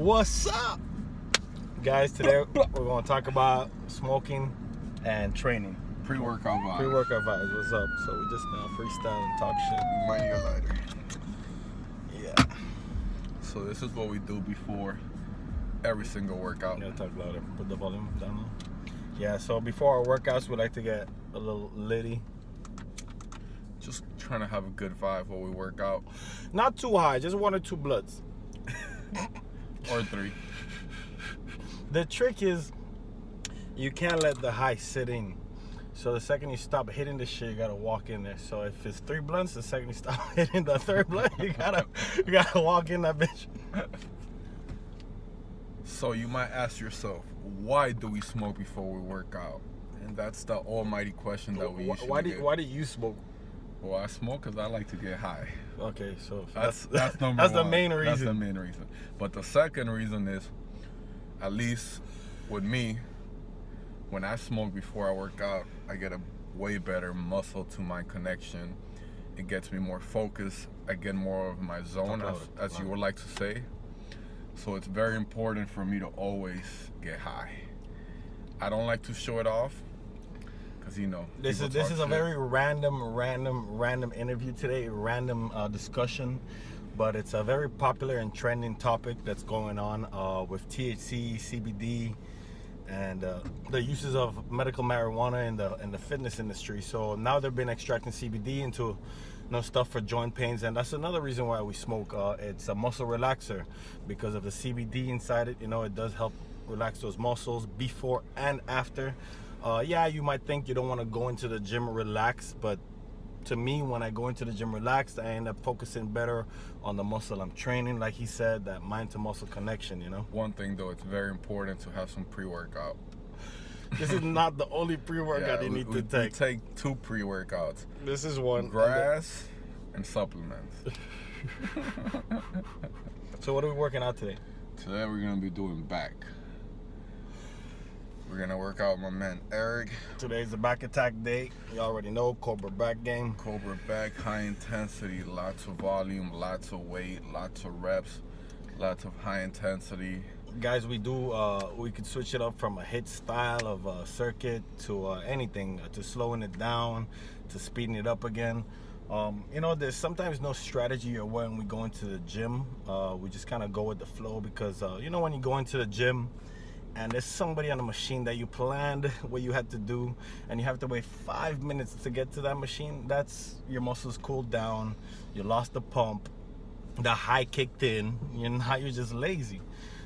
What's up, guys? Today we're going to talk about smoking and training. Pre-workout vibes. Pre-workout vibes. What's up? So we're just gonna freestyle and talk shit. Mind your lighter. Yeah. So this is what we do before every single workout. You gotta talk louder. Put the volume down low. Yeah. So before our workouts, we like to get a little litty. Just trying to have a good vibe while we work out. Not too high. Just 1 or 2 bloods. Or 3. The trick is you can't let the high sit in. So the second you stop hitting the shit, you gotta walk in there. So if it's 3 blunts, the second you stop hitting the 3rd blunt, you gotta walk in that bitch. So you might ask yourself, why do we smoke before we work out? And that's the almighty question that we usually get. Why do you smoke? Well, I smoke because I like to get high. Okay, so That's number that's one. the main reason. That's the main reason. But the second reason is, at least with me, when I smoke before I work out, I get a way better muscle to my connection. It gets me more focused. I get more of my zone, as you would like to say. So it's very important for me to always get high. I don't like to show it off. Cause this is a very random interview today, random discussion, but it's a very popular and trending topic that's going on with THC, CBD, and the uses of medical marijuana in the fitness industry. So now they've been extracting CBD into stuff for joint pains, and that's another reason why we smoke. It's a muscle relaxer because of the CBD inside it. It does help relax those muscles before and after. Yeah, you might think you don't want to go into the gym relaxed, but to me, when I go into the gym relaxed, I end up focusing better on the muscle I'm training. Like he said, that mind to muscle connection, One thing though, it's very important to have some pre-workout. This is not the only pre-workout you need to take. We take 2 pre-workouts. This is one. Grass and supplements. So what are we working out today? Today we're going to be doing back. We're going to work out with my man Eric. Today's the back attack day. You already know, Cobra back game. Cobra back, high intensity, lots of volume, lots of weight, lots of reps, lots of high intensity. Guys, we could switch it up from a hit style of circuit to anything, to slowing it down, to speeding it up again. There's sometimes no strategy or when we go into the gym. We just kind of go with the flow because, when you go into the gym and there's somebody on the machine that you planned what you had to do and you have to wait 5 minutes to get to that machine, that's your muscles cooled down, you lost the pump, the high kicked in, now you're just lazy.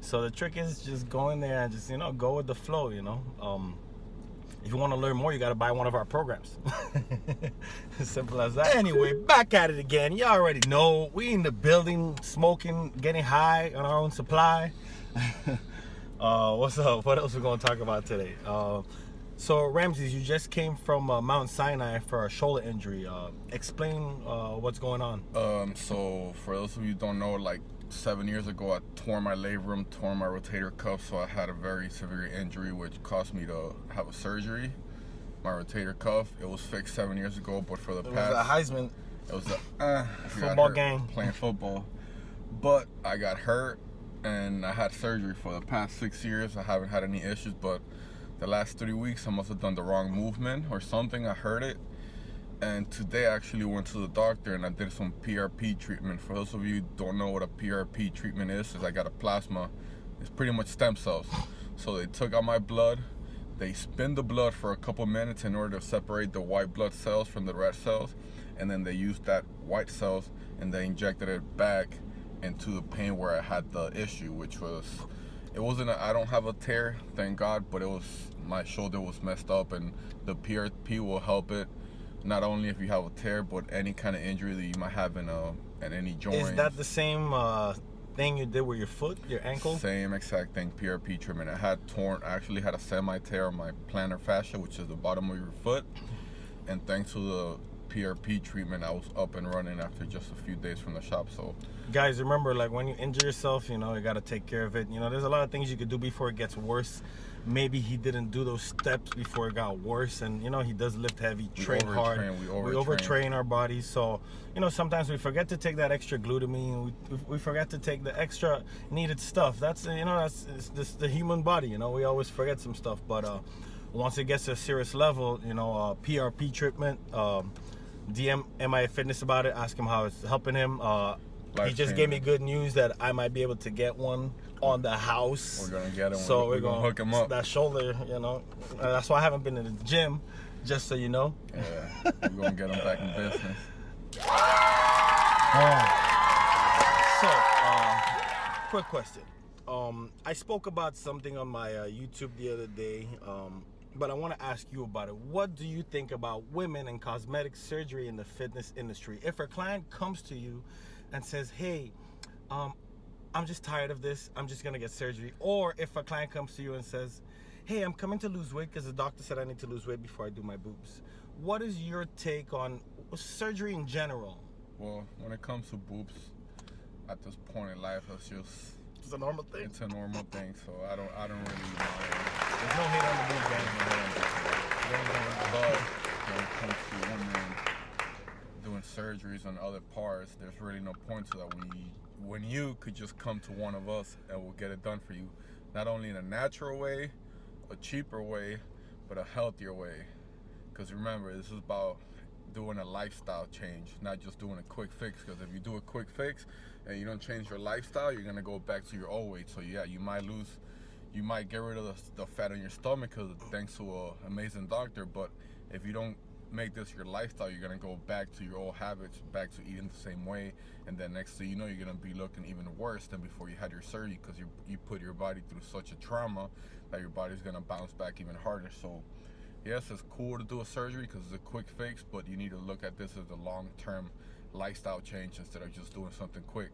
So the trick is just go in there and just, go with the flow, If you want to learn more, you got to buy one of our programs. As simple as that. Anyway, back at it again. You already know. We in the building, smoking, getting high on our own supply. What's up? What else we going to talk about today? So, Ramses, you just came from Mount Sinai for a shoulder injury. Explain what's going on. So, for those of you who don't know, 7 years ago, I tore my labrum, tore my rotator cuff, so I had a very severe injury, which caused me to have a surgery. My rotator cuff, it was fixed 7 years ago, but for the past... It was a Heisman. It was a football game. Playing football. But I got hurt, and I had surgery for the past 6 years. I haven't had any issues, but the last 3 weeks, I must have done the wrong movement or something. I hurt it. And today I actually went to the doctor and I did some PRP treatment. For those of you who don't know what a PRP treatment is I got a plasma. It's pretty much stem cells. So they took out my blood. They spin the blood for a couple minutes in order to separate the white blood cells from the red cells. And then they used that white cells and they injected it back into the pain where I had the issue, which was, I don't have a tear, thank God, but my shoulder was messed up, and the PRP will help it. Not only if you have a tear, but any kind of injury that you might have in any joint. Is that the same thing you did with your foot, your ankle? Same exact thing, PRP treatment. I actually had a semi-tear on my plantar fascia, which is the bottom of your foot. And thanks to the PRP treatment, I was up and running after just a few days from the shop. So guys, remember, like, when you injure yourself, you got to take care of it. There's a lot of things you could do before it gets worse. Maybe he didn't do those steps before it got worse, and he does lift heavy, train hard. We overtrain our bodies. So sometimes we forget to take that extra glutamine. We forget to take the extra needed stuff. That's that's the human body. We always forget some stuff. But once it gets to a serious level, PRP treatment, DM MIA Fitness about it. Ask him how it's helping him. He just gave me good news that I might be able to get one on the house. We're gonna get him. So we're gonna hook him up. That shoulder, that's why I haven't been in the gym, just so you know. Yeah, we're gonna get him back in business. Quick question. I spoke about something on my YouTube the other day, but I want to ask you about it. What do you think about women and cosmetic surgery in the fitness industry? If a client comes to you and says, hey, I'm just tired of this, I'm just gonna get surgery. Or if a client comes to you and says, hey, I'm coming to lose weight because the doctor said I need to lose weight before I do my boobs. What is your take on surgery in general? Well, when it comes to boobs, at this point in life, it's a normal thing. It's a normal thing, so I don't really mind. There's no hate on the boob game. But when it comes to women doing surgeries on other parts, there's really no point to that. When you could just come to one of us and we'll get it done for you, not only in a natural way, a cheaper way, but a healthier way. Because remember, this is about doing a lifestyle change, not just doing a quick fix. Because if you do a quick fix and you don't change your lifestyle, you're gonna go back to your old weight. So yeah, you might get rid of the fat on your stomach thanks to an amazing doctor. But if you don't make this your lifestyle, you're gonna go back to your old habits, back to eating the same way, and then next thing you know, you're gonna be looking even worse than before you had your surgery, because you put your body through such a trauma that your body's gonna bounce back even harder. So yes, it's cool to do a surgery because it's a quick fix, but you need to look at this as a long-term lifestyle change instead of just doing something quick.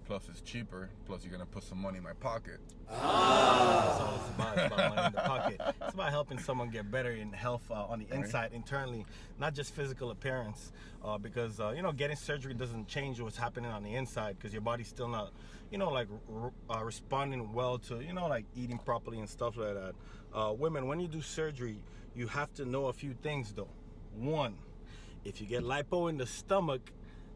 Plus it's cheaper, plus you're gonna put some money in my pocket. That's all it's about. It's about money in the pocket. It's about helping someone get better in health on the inside, internally, not just physical appearance. Because getting surgery doesn't change what's happening on the inside, because your body's still not, responding well to, like eating properly and stuff like that. Women, when you do surgery, you have to know a few things though. One, if you get lipo in the stomach,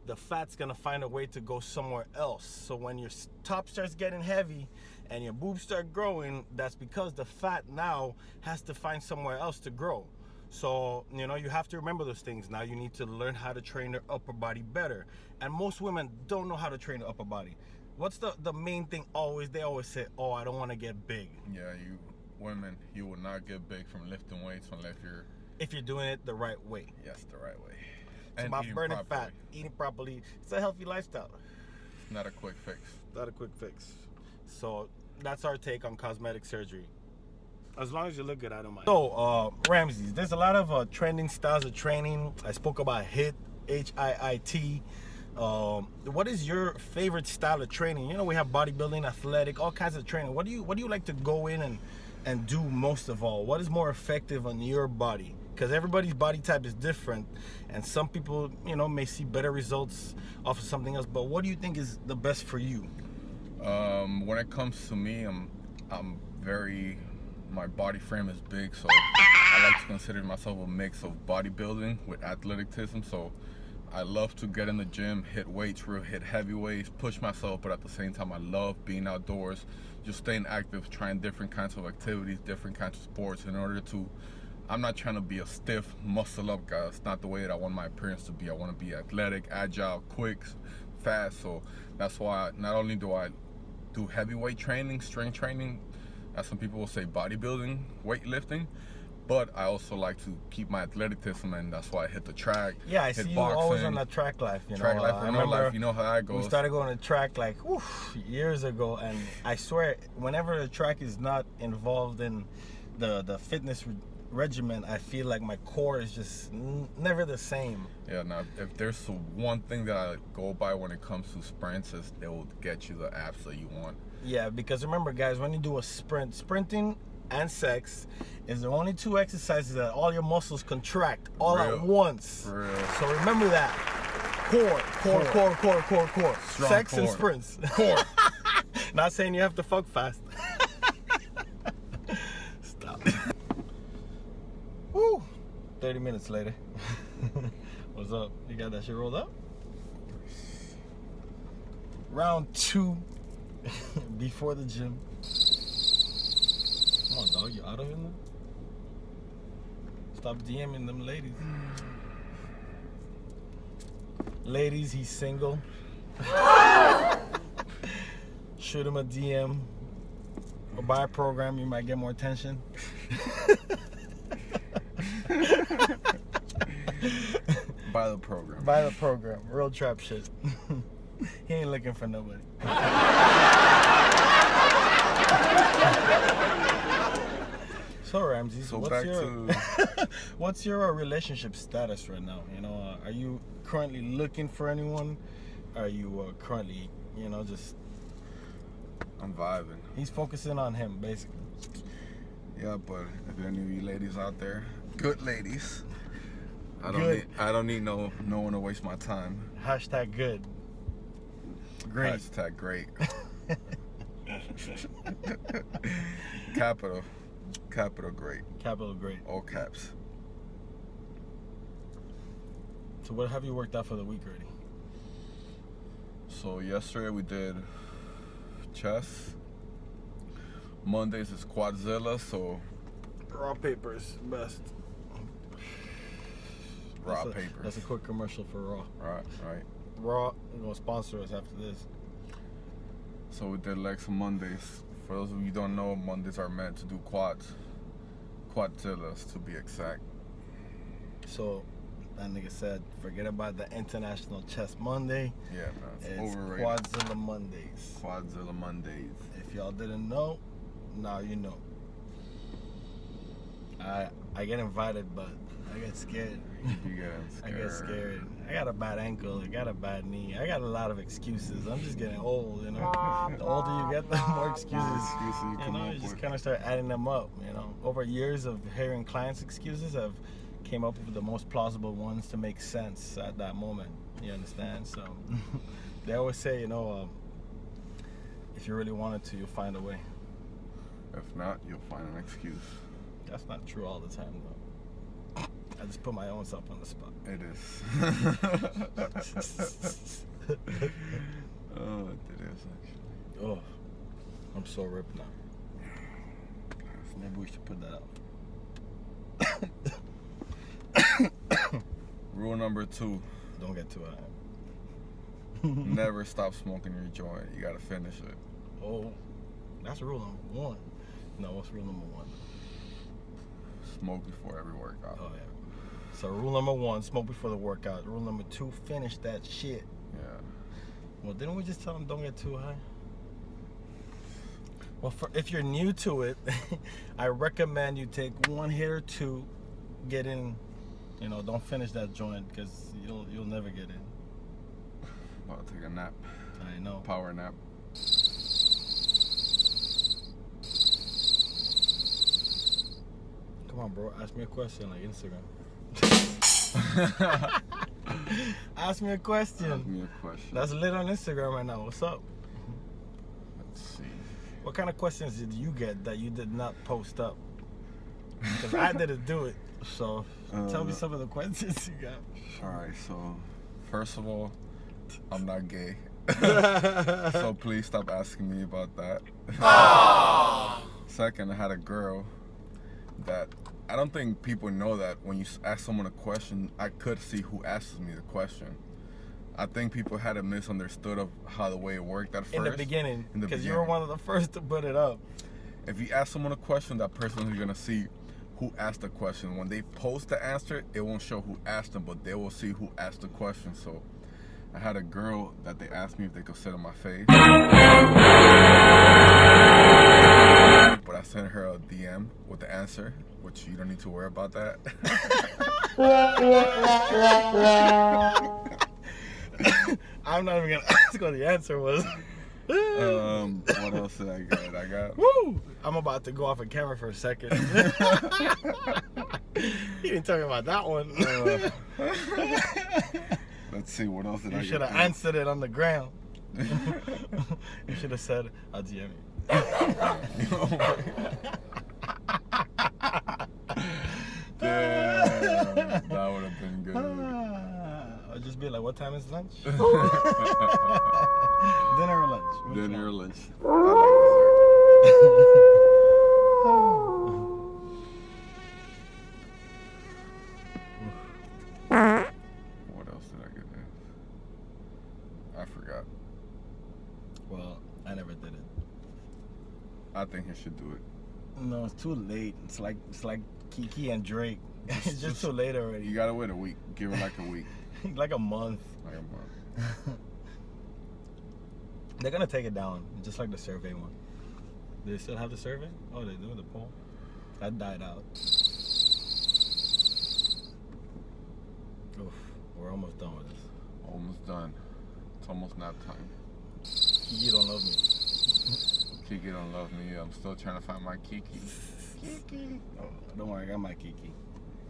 the fat's gonna find a way to go somewhere else. So when your top starts getting heavy and your boobs start growing, that's because the fat now has to find somewhere else to grow. So, you have to remember those things. Now you need to learn how to train their upper body better. And most women don't know how to train the upper body. What's the main thing always? They always say, oh, I don't want to get big. Yeah, women, you will not get big from lifting weights if you're doing it the right way. Yes, the right way. It's and about burning properly. fat, eating properly. It's a healthy lifestyle. Not a quick fix. Not a quick fix. So that's our take on cosmetic surgery. As long as you look good, I don't mind. So, Ramses, there's a lot of trending styles of training. I spoke about HIIT, HIIT. What is your favorite style of training? We have bodybuilding, athletic, all kinds of training. What do you like to go in and do most of all? What is more effective on your body? Because everybody's body type is different, and some people, may see better results off of something else. But what do you think is the best for you? When it comes to me, my body frame is big, so I like to consider myself a mix of bodybuilding with athleticism. So I love to get in the gym, hit weights, hit heavy weights, push myself, but at the same time, I love being outdoors, just staying active, trying different kinds of activities, different kinds of sports in order to. I'm not trying to be a stiff, muscle-up guy. It's not the way that I want my appearance to be. I want to be athletic, agile, quick, fast. So that's why not only do I do heavyweight training, strength training, as some people will say bodybuilding, weightlifting, but I also like to keep my athleticism, and that's why I hit the track. Yeah, I see you always on the track life. Track life or no life, you know how that goes. We started going to track years ago, and I swear, whenever the track is not involved in the fitness regimen, I feel like my core is just never the same. Yeah, now if there's one thing that I go by when it comes to sprints, is it will get you the abs that you want. Yeah, because remember guys, when you do a sprinting, and sex is the only two exercises that all your muscles contract all at once. For real. So remember that. Core. Strong Sex core. and sprints. Core. Not saying you have to fuck fast. Stop. Woo. 30 minutes later. What's up? You got that shit rolled up? Round 2 before the gym. Come on, dog. You out of it now? Stop DMing them ladies. Ladies, he's single. Shoot him a DM or buy a program, you might get more attention. Buy the program. Buy the program. Real trap shit. He ain't looking for nobody. So Ramsey, So what's back your to what's your relationship status right now? You know, are you currently looking for anyone? Are you currently, you know, just I'm vibing. he's focusing on him basically. Yeah, but if any of you ladies out there, good ladies, I Good. don't need no one to waste my time. Hashtag good. Great. Hashtag great. Capital great. Capital great. All caps. So what have you worked out for the week already? So yesterday we did chest. Mondays is Quadzilla, so Raw papers, best. raw That's papers. That's a quick commercial for Raw. Right. Raw gonna sponsor us after this. So we did legs on Mondays. For those of you who don't know, Mondays are meant to do quads. Quadzillas to be exact. So that nigga said, forget about the International Chest Monday. Yeah, man. It's It's overrated. Quadzilla Mondays. Quadzilla Mondays. If y'all didn't know, now you know. I get invited, but I get scared. You getting I scared. get scared. I got a bad ankle. I got a bad knee. I got a lot of excuses. I'm just getting old, you know. The older you get, the more excuses. you You come know, up you just with. kind of start adding them up. You know, over years of hearing clients' excuses, I've came up with the most plausible ones to make sense at that moment. You understand? So they always say, you know, if you really wanted to, you'll find a way. If not, you'll find an excuse. That's not true all the time, though. I just put my own self on the spot. It is. Oh, it is actually. Oh, I'm so ripped now. Maybe we should put that out. Rule number 2: Don't get too high. never stop smoking your joint. You gotta finish it. Oh, that's rule number 1. No, what's rule number 1? Smoke before every workout. Oh, yeah. So rule number 1, smoke before the workout. Rule number 2, finish that shit. Yeah. Well, didn't we just tell them don't get too high? Well, if you're new to it, I recommend you take 1 hit or 2, get in. You know, don't finish that joint because you'll never get in. About to take a nap. I know. Power nap. Come on, bro. Ask me a question like Instagram. Ask me a question. Ask me a question. That's lit on Instagram right now. What's up? Let's see. What kind of questions did you get that you did not post up? Because I didn't do it. So tell me some of the questions you got. Alright, so first of all, I'm not gay. So please stop asking me about that. Second, I had a girl that I don't think people know that when you ask someone a question, I could see who asks me the question. I think people had it misunderstood of how the way it worked at first. In the beginning. In the Because you were beginning. one of the first to put it up. If you ask someone a question, that person is gonna see who asked the question. When they post the answer, it won't show who asked them, but they will see who asked the question. So I had a girl that they asked me if they could sit on my face. But I sent her a DM with the answer, which you don't need to worry about that. I'm not even going to ask what the answer was. What else did I get? I got. Woo! I'm about to go off of camera for a second. He didn't tell me about that one. Let's see. What else did I You get? should have answered it on the ground. You should have said, "I'll DM you." Damn, that would have been good. I'll just be like, "What time is lunch?" Dinner or lunch? Which Dinner or one? lunch? I like dessert. What else did I get there? I forgot. Well, I never did it. I think he should do it. No, it's too late. It's like Kiki and Drake. It's just too late already. You gotta wait a week. Give it like a week. Like a month. Like a month. They're gonna take it down, just like the survey one. Do they still have the survey? Oh, they do, the poll. That died out. Oof, we're almost done with this. Almost done. It's almost nap time. You don't love me. Kiki don't love me. I'm still trying to find my Kiki. Kiki. Oh, don't worry, I got my Kiki.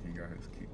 He got his Kiki.